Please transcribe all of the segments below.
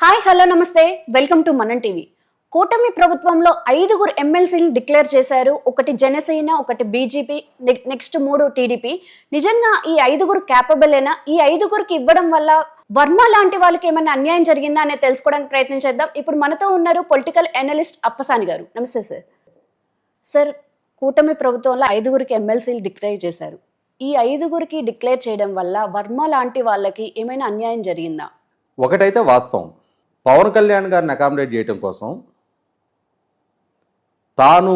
Hi hello నమస్తే welcome to మనం TV. కూటమి ప్రభుత్వంలో 5 ఎమ్మెల్సీని డిక్లేర్ చేశారు. ఒకటి జనసేన, ఒకటి బీజేపీ, నెక్స్ట్ 3 టీడీపీ. నిజంగా ఈ 5 క్యాపబుల్ ఏనా? ఈ 5కి ఇవ్వడం వల్ల వర్మ లాంటి వాళ్ళకి ఏమైనా అన్యాయం జరిగిందా అనేది తెలుసుకోవడానికి ప్రయత్నం చేద్దాం. ఇప్పుడు మనతో ఉన్నారు పొలిటికల్ అనలిస్ట్ అప్పసాని గారు. నమస్తే సార్. సార్, కూటమి ప్రభుత్వంలో 5 ఎమ్మెల్సీలు డిక్లేర్ చేశారు. ఈ 5కి డిక్లేర్ చేయడం వల్ల వర్మ లాంటి వాళ్ళకి ఏమైనా అన్యాయం జరిగిందా? ఒకటైతే వాస్తవం, పవన్ కళ్యాణ్ గారిని అకామిడేట్ చేయడం కోసం తాను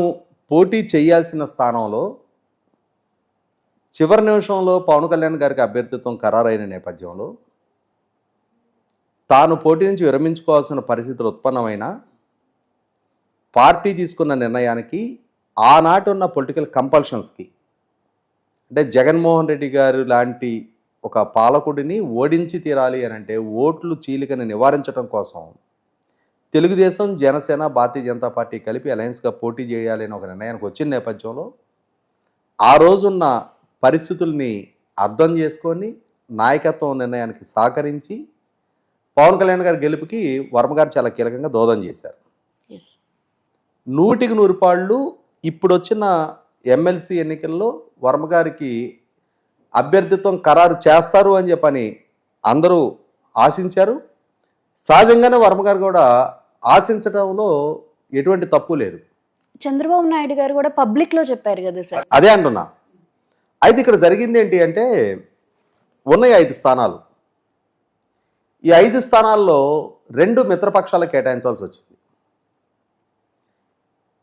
పోటీ చేయాల్సిన స్థానంలో చివరి నిమిషంలో పవన్ కళ్యాణ్ గారికి అభ్యర్థిత్వం ఖరారైన నేపథ్యంలో తాను పోటీ నుంచి విరమించుకోవాల్సిన పరిస్థితులు ఉత్పన్నమైన పార్టీ తీసుకున్న నిర్ణయానికి ఆనాటి ఉన్న పొలిటికల్ కంపల్షన్స్కి, అంటే జగన్మోహన్ రెడ్డి గారు లాంటి ఒక పాలకుడిని ఓడించి తీరాలి అని అంటే ఓట్లు చీలికని నివారించడం కోసం తెలుగుదేశం, జనసేన, భారతీయ జనతా పార్టీ కలిపి అలయన్స్గా పోటీ చేయాలి అని ఒక నిర్ణయానికి వచ్చిన నేపథ్యంలో ఆ రోజున్న పరిస్థితుల్ని అర్థం చేసుకొని నాయకత్వం నిర్ణయానికి సహకరించి పవన్ కళ్యాణ్ గారి గెలుపుకి వర్మ గారు చాలా కీలకంగా దోహదం చేశారు. 100కి 100 పాళ్ళు ఇప్పుడు వచ్చిన ఎమ్మెల్సీ ఎన్నికల్లో వర్మ గారికి అభ్యర్థిత్వం ఖరారు చేస్తారు అని చెప్పని అందరూ ఆశించారు. సహజంగానే వర్మ గారు కూడా ఆశించడంలో ఎటువంటి తప్పు లేదు. చంద్రబాబు నాయుడు గారు కూడా పబ్లిక్ లో చెప్పారు కదా సార్. అదే అంటున్నా. అయితే ఇక్కడ జరిగింది ఏంటి అంటే, ఉన్నాయి 5 స్థానాలు. ఈ 5 స్థానాల్లో 2 మిత్రపక్షాలకు కేటాయించాల్సి వచ్చింది.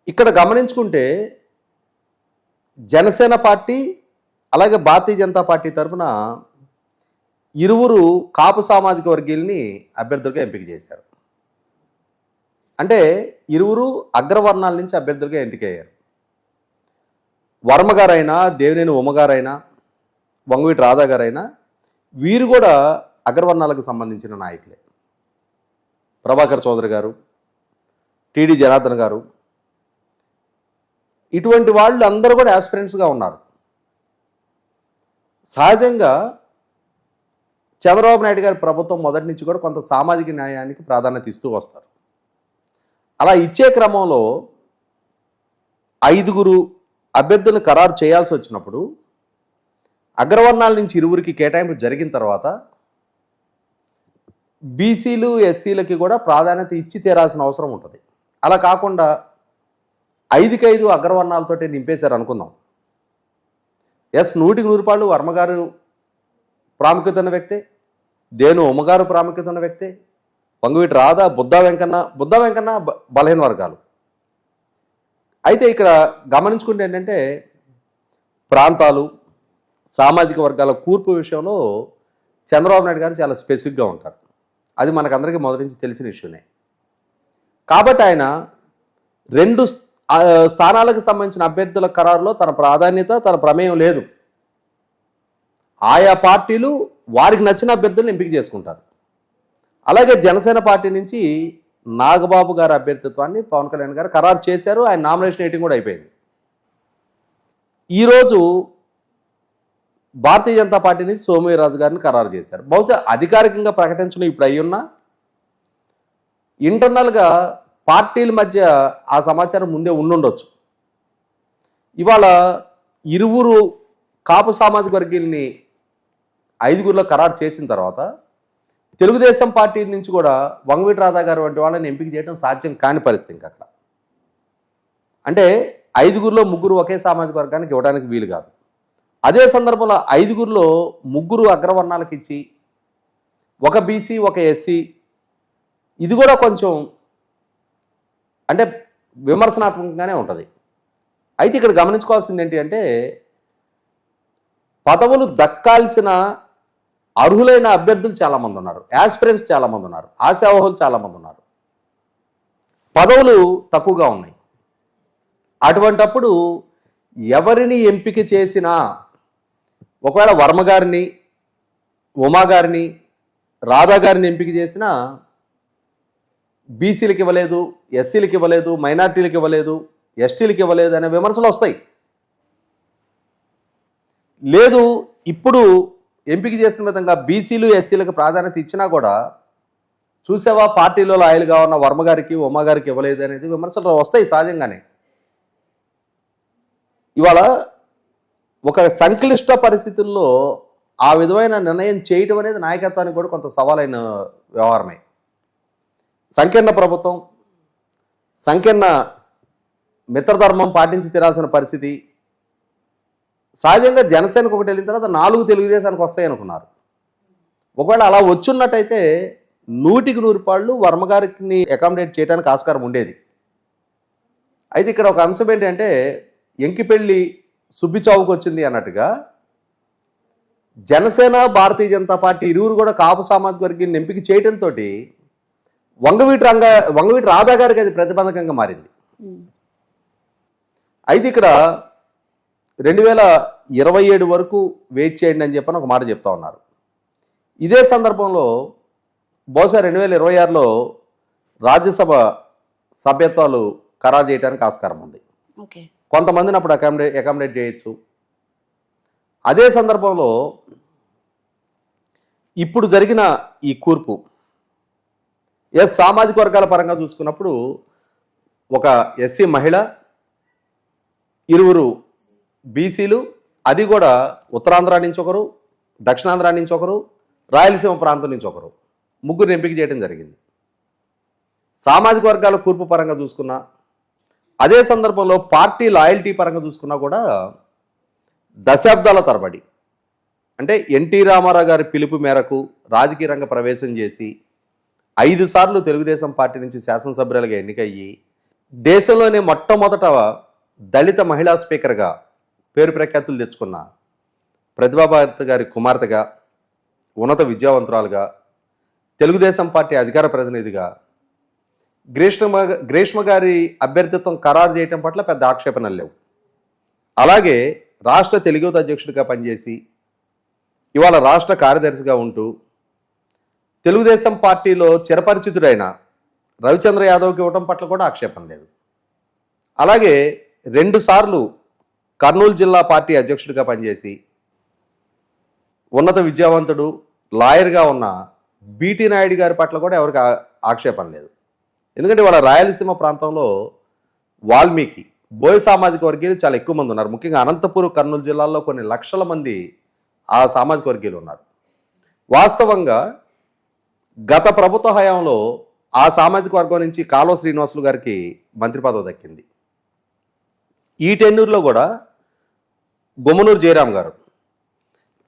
ఇక్కడ గమనించుకుంటే జనసేన పార్టీ అలాగే భారతీయ జనతా పార్టీ తరఫున 2 కాపు సామాజిక వర్గీయుల్ని అభ్యర్థులుగా ఎంపిక చేశారు. అంటే 2 అగ్రవర్ణాల నుంచి అభ్యర్థులుగా ఎంపికయ్యారు. వర్మ గారైనా, దేవినేని ఉమ్మగారైనా, వంగవీటి రాధా గారైనా వీరు కూడా అగ్రవర్ణాలకు సంబంధించిన నాయకులే. ప్రభాకర్ చౌదరి గారు, టీడీ జనార్దన్ గారు, ఇటువంటి వాళ్ళు అందరూ కూడా యాస్పిరెంట్స్గా ఉన్నారు. సహజంగా చంద్రబాబు నాయుడు గారి ప్రభుత్వం మొదటి నుంచి కూడా కొంత సామాజిక న్యాయానికి ప్రాధాన్యత ఇస్తూ వస్తారు. అలా ఇచ్చే క్రమంలో 5 అభ్యర్థులను ఖరారు చేయాల్సి వచ్చినప్పుడు అగ్రవర్ణాల నుంచి 2కి కేటాయింపు జరిగిన తర్వాత బీసీలు, ఎస్సీలకి కూడా ప్రాధాన్యత ఇచ్చి తీరాల్సిన అవసరం ఉంటుంది. అలా కాకుండా 5కి 5 అగ్రవర్ణాలతోటే నింపేశారు అనుకుందాం. 100కి 100 పాళ్ళు వర్మగారు ప్రాముఖ్యత ఉన్న వ్యక్తే, దేను ఉమ్మగారు ప్రాముఖ్యత ఉన్న వ్యక్తే, వంగవీటి రాధా, బుద్ధా వెంకన్న బలహీన వర్గాలు. అయితే ఇక్కడ గమనించుకుంటే ఏంటంటే, ప్రాంతాలు, సామాజిక వర్గాల కూర్పు విషయంలో చంద్రబాబు నాయుడు గారు చాలా స్పెసిఫిక్గా ఉంటారు. అది మనకందరికీ మొదటి నుంచి తెలిసిన ఇష్యూనే. కాబట్టి ఆయన 2 స్థానాలకు సంబంధించిన అభ్యర్థుల ఖరారులో తన ప్రాధాన్యత, తన ప్రమేయం లేదు. ఆయా పార్టీలు వారికి నచ్చిన అభ్యర్థులను ఎంపిక చేసుకుంటారు. అలాగే జనసేన పార్టీ నుంచి నాగబాబు గారి అభ్యర్థిత్వాన్ని పవన్ కళ్యాణ్ గారు ఖరారు చేశారు. ఆయన నామినేషన్ వేయటం కూడా అయిపోయింది. ఈరోజు భారతీయ జనతా పార్టీ నుంచి సోమవీర్రాజు గారిని ఖరారు చేశారు. బహుశా అధికారికంగా ప్రకటించడం ఇప్పుడు అయ్యున్నా ఇంటర్నల్గా పార్టీల మధ్య ఆ సమాచారం ముందే ఉండుండొచ్చు. ఇవాళ 2 కాపు సామాజిక వర్గీయుల్ని 5లో ఖరారు చేసిన తర్వాత తెలుగుదేశం పార్టీ నుంచి కూడా వంగవీటి రాధా గారు వంటి వాళ్ళని ఎంపిక చేయడం సాధ్యం కాని పరిస్థితి. ఇంకా అక్కడ అంటే 5లో 3 ఒకే సామాజిక వర్గానికి ఇవ్వడానికి వీలు కాదు. అదే సందర్భంలో 5లో 3 అగ్రవర్ణాలకు ఇచ్చి ఒక బీసీ, ఒక ఎస్సీ, ఇది కూడా కొంచెం అంటే విమర్శనాత్మకంగానే ఉంటుంది. అయితే ఇక్కడ గమనించుకోవాల్సింది ఏంటి అంటే, పదవులు దక్కాల్సిన అర్హులైన అభ్యర్థులు చాలామంది ఉన్నారు, యాస్పిరెంట్స్ చాలామంది ఉన్నారు, ఆశావహులు చాలామంది ఉన్నారు. పదవులు తక్కువగా ఉన్నాయి. అటువంటప్పుడు ఎవరిని ఎంపిక చేసినా, ఒకవేళ వర్మ గారిని, ఉమా గారిని, రాధా గారిని ఎంపిక చేసినా బీసీలకు ఇవ్వలేదు, ఎస్సీలకు ఇవ్వలేదు, మైనార్టీలకు ఇవ్వలేదు, ఎస్టీలకు ఇవ్వలేదు అనే విమర్శలు వస్తాయి. లేదు, ఇప్పుడు ఎంపిక చేసిన విధంగా బీసీలు, ఎస్సీలకు ప్రాధాన్యత ఇచ్చినా కూడా చూసావా పార్టీలో లాయలుగా ఉన్న వర్మ గారికి ఉమ్మ గారికి ఇవ్వలేదు అనేది విమర్శలు వస్తాయి సహజంగానే. ఇవాళ ఒక సంక్లిష్ట పరిస్థితుల్లో ఆ విధమైన నిర్ణయం చేయటం అనేది నాయకత్వానికి కూడా కొంత సవాలైన వ్యవహారమే. సంకీర్ణ ప్రభుత్వం, సంకీర్ణ మిత్రధర్మం పాటించి తీరాల్సిన పరిస్థితి. సహజంగా జనసేనకు ఒకటి వెళ్ళిన తర్వాత 4 తెలుగుదేశానికి వస్తాయి అనుకున్నారు. ఒకవేళ అలా వచ్చున్నట్టయితే 100% వర్మ గారిని అకామిడేట్ చేయడానికి ఆస్కారం ఉండేది. అయితే ఇక్కడ ఒక అంశం ఏంటంటే ఎంకిపెళ్ళి సుబ్బిచావుకు వచ్చింది అన్నట్టుగా జనసేన భారతీయ జనతా పార్టీ ఇరువురు కూడా కాపు సామాజిక వర్గాన్ని ఎంపిక చేయడంతో వంగవీటి రాధా గారికి అది ప్రతిబంధకంగా మారింది. అయితే ఇక్కడ 2027 వరకు వెయిట్ చేయండి అని చెప్పని ఒక మాట చెప్తా ఉన్నారు. ఇదే సందర్భంలో బహుశా 2026లో రాజ్యసభ సభ్యత్వాలు ఖరారు చేయడానికి ఆస్కారం ఉంది. కొంతమందిని అప్పుడు అకామిడేట్ చేయొచ్చు. అదే సందర్భంలో ఇప్పుడు జరిగిన ఈ కూర్పు సామాజిక వర్గాల పరంగా చూసుకున్నప్పుడు ఒక ఎస్సీ మహిళ, 2 బీసీలు, అది కూడా ఉత్తరాంధ్ర నుంచి ఒకరు, దక్షిణాంధ్ర నుంచి ఒకరు, రాయలసీమ ప్రాంతం నుంచి ఒకరు, 3 ఎంపిక చేయడం జరిగింది. సామాజిక వర్గాల కూర్పు పరంగా చూసుకున్నా, అదే సందర్భంలో పార్టీ లాయల్టీ పరంగా చూసుకున్నా కూడా దశాబ్దాల తరబడి అంటే ఎన్టీ రామారావు గారి పిలుపు మేరకు రాజకీయ రంగ ప్రవేశం చేసి 5 సార్లు తెలుగుదేశం పార్టీ నుంచి శాసనసభ్యులుగా ఎన్నికయ్యి దేశంలోనే మొట్టమొదట దళిత మహిళా స్పీకర్గా పేరు ప్రఖ్యాతులు తెచ్చుకున్న ప్రతిభాభారతి గారి కుమార్తెగా, ఉన్నత విద్యావంతురాలుగా, తెలుగుదేశం పార్టీ అధికార ప్రతినిధిగా గ్రీష్మ గారి అభ్యర్థిత్వం ఖరారు చేయటం పట్ల పెద్ద ఆక్షేపణలు లేవు. అలాగే రాష్ట్ర తెలుగు అధ్యక్షుడిగా పనిచేసి ఇవాళ రాష్ట్ర కార్యదర్శిగా ఉంటూ తెలుగుదేశం పార్టీలో చిరపరిచితుడైన రవిచంద్ర యాదవ్కి ఇవ్వటం పట్ల కూడా ఆక్షేపణ లేదు. అలాగే 2 సార్లు కర్నూలు జిల్లా పార్టీ అధ్యక్షుడిగా పనిచేసి ఉన్నత విద్యావంతుడు, లాయర్గా ఉన్న బీటీ నాయుడు గారి పట్ల కూడా ఎవరికి ఆక్షేపణ లేదు. ఎందుకంటే వాళ్ళ రాయలసీమ ప్రాంతంలో వాల్మీకి, బోయ సామాజిక వర్గీయులు చాలా ఎక్కువ మంది ఉన్నారు. ముఖ్యంగా అనంతపురం, కర్నూలు జిల్లాల్లో కొన్ని లక్షల మంది ఆ సామాజిక వర్గీయులు ఉన్నారు. వాస్తవంగా గత ప్రభుత్వ హయాంలో ఆ సామాజిక వర్గం నుంచి కాలువ శ్రీనివాసులు గారికి మంత్రి పదవి దక్కింది. ఈ టెన్యూర్లో కూడా గుమ్మనూరు జయరాం గారు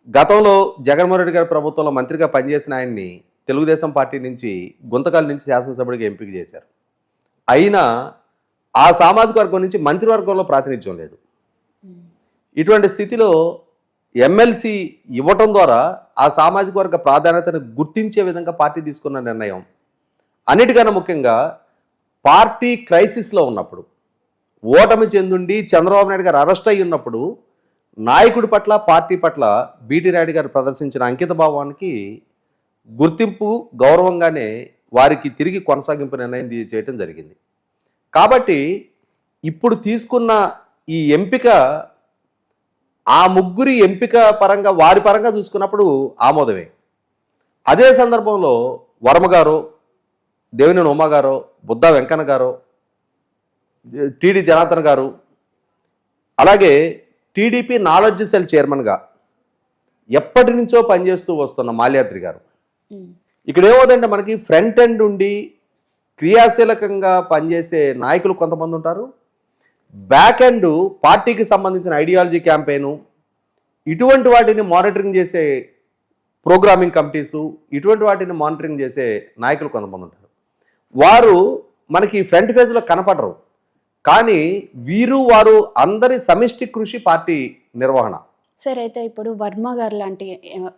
గతంలో జగన్మోహన్ రెడ్డి గారి ప్రభుత్వంలో మంత్రిగా పనిచేసిన ఆయన్ని తెలుగుదేశం పార్టీ నుంచి గుంతకల్ నుంచి శాసనసభ్యుడిగా ఎంపిక చేశారు. అయినా ఆ సామాజిక వర్గం నుంచి మంత్రివర్గంలో ప్రాతినిధ్యం లేదు. ఇటువంటి స్థితిలో ఎమ్మెల్సీ ఇవ్వటం ద్వారా ఆ సామాజిక వర్గ ప్రాధాన్యతను గుర్తించే విధంగా పార్టీ తీసుకున్న నిర్ణయం. అన్నిటికన్నా ముఖ్యంగా పార్టీ క్రైసిస్లో ఉన్నప్పుడు, ఓటమి చెందుండి చంద్రబాబు నాయుడు గారు అరెస్ట్ అయ్యి ఉన్నప్పుడు నాయకుడి పట్ల, పార్టీ పట్ల బీటీ నాయుడు గారు ప్రదర్శించిన అంకిత భావానికి గుర్తింపు, గౌరవంగానే వారికి తిరిగి కొనసాగింపు నిర్ణయం చేయటం జరిగింది. కాబట్టి ఇప్పుడు తీసుకున్న ఈ ఎంపిక ఆ 3 ఎంపిక పరంగా, వారి పరంగా చూసుకున్నప్పుడు ఆమోదమే. అదే సందర్భంలో వర్మ గారు, దేవినేని ఉమ్మ గారు, బుద్ధా వెంకన్న గారు, టీడీ జనార్దన్ గారు, అలాగే టీడీపీ నాలెడ్జ్ సెల్ చైర్మన్గా ఎప్పటి నుంచో పనిచేస్తూ వస్తున్న మాల్యాద్రి గారు. ఇక్కడ ఏమవుతుందంటే మనకి ఫ్రంట్ ఎండ్ ఉండి క్రియాశీలకంగా పనిచేసే నాయకులు కొంతమంది ఉంటారు, బ్యాక్ ఎండ్ పార్టీకి సంబంధించిన ఐడియాలజీ క్యాంపెయిను, ఇటువంటి వాటిని మానిటరింగ్ చేసే ప్రోగ్రామింగ్ కమిటీసు, ఇటువంటి వాటిని మానిటరింగ్ చేసే నాయకులు కొంతమంది ఉంటారు. వారు మనకి ఫ్రంట్ ఫేజ్లో కనపడరు, కానీ వారు అందరి సమిష్టి కృషి పార్టీ నిర్వహణ. సరే, అయితే ఇప్పుడు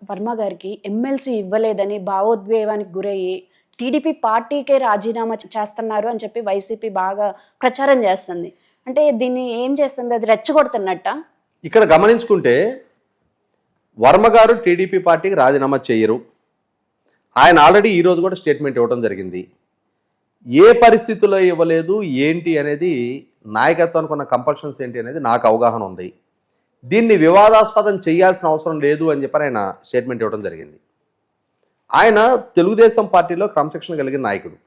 వర్మ గారికి ఎమ్మెల్సీ ఇవ్వలేదని భావోద్వేగానికి గురయ్యి టీడీపీ పార్టీకే రాజీనామా చేస్తున్నారు అని చెప్పి వైసీపీ బాగా ప్రచారం చేస్తుంది. అంటే దీన్ని ఏం చేస్తుంది? అది రెచ్చగొడుతున్నట్ట? ఇక్కడ గమనించుకుంటే వర్మ గారు టీడీపీ పార్టీకి రాజీనామా చేయరు. ఆయన ఆల్రెడీ ఈరోజు కూడా స్టేట్మెంట్ ఇవ్వడం జరిగింది. ఏ పరిస్థితుల్లో ఇవ్వలేదు ఏంటి అనేది, నాయకత్వానికి ఉన్న కంపల్షన్స్ ఏంటి అనేది నాకు అవగాహన ఉంది. దీన్ని వివాదాస్పదం చేయాల్సిన అవసరం లేదు అని చెప్పి ఆయన స్టేట్మెంట్ ఇవ్వడం జరిగింది. ఆయన తెలుగుదేశం పార్టీలో క్రమశిక్షణ కలిగిన నాయకుడు,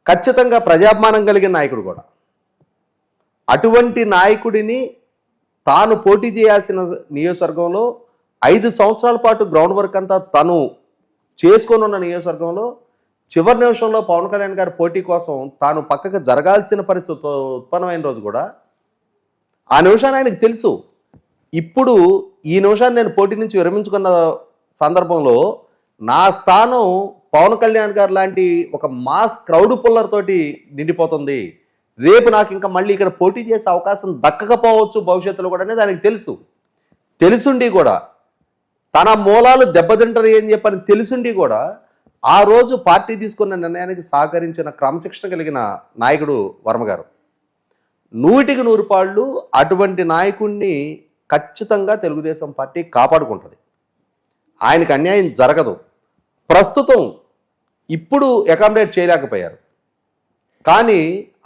ఖచ్చితంగా ప్రజాభిమానం కలిగిన నాయకుడు కూడా. అటువంటి నాయకుడిని తాను పోటీ చేయాల్సిన నియోజకవర్గంలో 5 సంవత్సరాల పాటు గ్రౌండ్ వర్క్ అంతా తను చేసుకొని ఉన్న నియోజకవర్గంలో చివరి నిమిషంలో పవన్ కళ్యాణ్ గారి పోటీ కోసం తాను పక్కకు జరగాల్సిన పరిస్థితి ఉత్పన్నమైన రోజు కూడా ఆ నిమిషాన్ని ఆయనకు తెలుసు. ఇప్పుడు ఈ నిమిషాన్ని నేను పోటీ నుంచి విరమించుకున్న సందర్భంలో నా స్థానం పవన్ కళ్యాణ్ గారు లాంటి ఒక మాస్ క్రౌడ్ పుల్లర్ తోటి నిండిపోతుంది, రేపు నాకు ఇంకా మళ్ళీ ఇక్కడ పోటీ చేసే అవకాశం దక్కకపోవచ్చు భవిష్యత్తులో కూడా అనేది ఆయనకు తెలుసు. తెలుసుండి కూడా తన మూలాలు దెబ్బతింటారు అని చెప్పని తెలుసుండి కూడా ఆ రోజు పార్టీ తీసుకున్న నిర్ణయానికి సహకరించిన క్రమశిక్షణ కలిగిన నాయకుడు వర్మ గారు. 100కి 100 పాళ్ళు అటువంటి నాయకుడిని ఖచ్చితంగా తెలుగుదేశం పార్టీ కాపాడుకుంటుంది. ఆయనకు అన్యాయం జరగదు. ప్రస్తుతం ఇప్పుడు అకామిడేట్ చేయలేకపోయారు, కానీ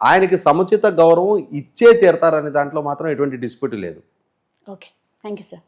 ఆయనకి సముచిత గౌరవం ఇచ్చే తీరతారనే దాంట్లో మాత్రం ఎటువంటి డిస్ప్యూట్ లేదు. Okay, thank you sir.